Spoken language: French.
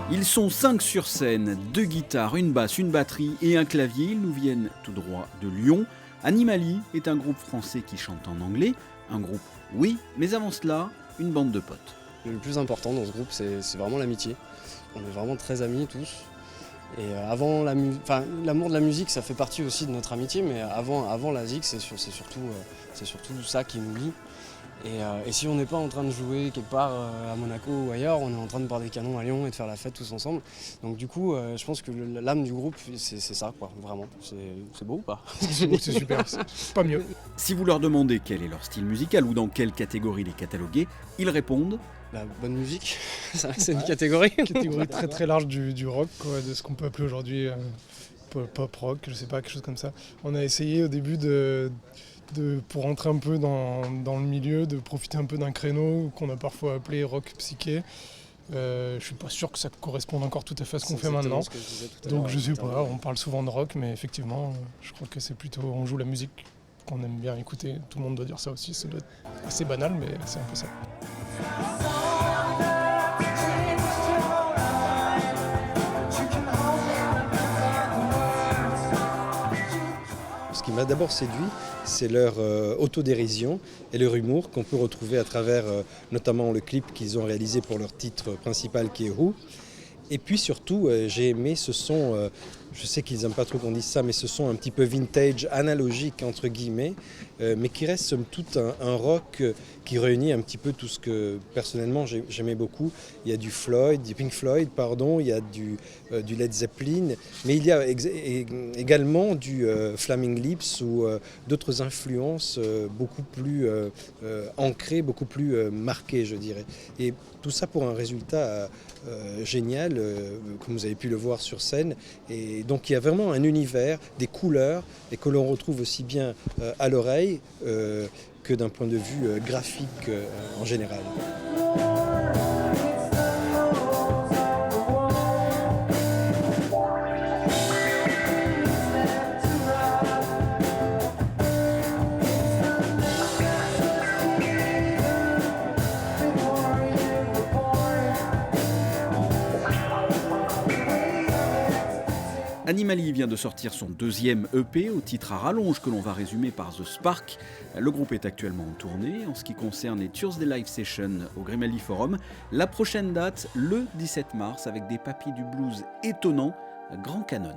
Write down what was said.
Ils sont 5 sur scène, 2 guitares, une basse, une batterie et un clavier. Ils nous viennent tout droit de Lyon. Animali est un groupe français qui chante en anglais. Un groupe, oui, mais avant cela, une bande de potes. Le plus important dans ce groupe, c'est vraiment l'amitié. On est vraiment très amis tous. Et avant l'amour de la musique, ça fait partie aussi de notre amitié, mais avant la zik, c'est surtout ça qui nous lie. Et si on n'est pas en train de jouer quelque part à Monaco ou ailleurs, on est en train de boire des canons à Lyon et de faire la fête tous ensemble. Donc du coup, je pense que l'âme du groupe, c'est ça, quoi, vraiment. C'est beau ou pas? C'est beau, c'est super, c'est pas mieux. Si vous leur demandez quel est leur style musical ou dans quelle catégorie les cataloguer, ils répondent la bonne musique, c'est une catégorie. Une catégorie très très large du rock, quoi, de ce qu'on peut appeler aujourd'hui pop rock, je sais pas, quelque chose comme ça. On a essayé au début pour rentrer un peu dans le milieu, de profiter un peu d'un créneau qu'on a parfois appelé rock psyché. Je suis pas sûr que ça corresponde encore tout à fait à ce qu'on fait maintenant. Donc je sais pas, on parle souvent de rock, mais effectivement, je crois que c'est plutôt, on joue la musique qu'on aime bien écouter. Tout le monde doit dire ça aussi, ça doit être assez banal, mais c'est un peu ça. Ce qui m'a d'abord séduit, c'est leur autodérision et leur humour qu'on peut retrouver à travers notamment le clip qu'ils ont réalisé pour leur titre principal qui est Who. Et puis surtout, j'ai aimé ce son, je sais qu'ils n'aiment pas trop qu'on dise ça, mais ce son un petit peu vintage, analogique entre guillemets, mais qui reste somme toute un rock qui réunit un petit peu tout ce que personnellement j'aimais beaucoup. Il y a du Pink Floyd, il y a du Led Zeppelin, mais il y a également du Flaming Lips ou d'autres influences beaucoup plus ancrées, beaucoup plus marquées, je dirais. Et tout ça pour un résultat génial, comme vous avez pu le voir sur scène. Et donc il y a vraiment un univers, des couleurs, et que l'on retrouve aussi bien à l'oreille que d'un point de vue graphique en général. Animali vient de sortir son deuxième EP au titre à rallonge que l'on va résumer par The Spark. Le groupe est actuellement en tournée. En ce qui concerne les Tuesday Live Sessions au Grimaldi Forum, la prochaine date, le 17 mars, avec des papis du blues étonnants, Grand Canon.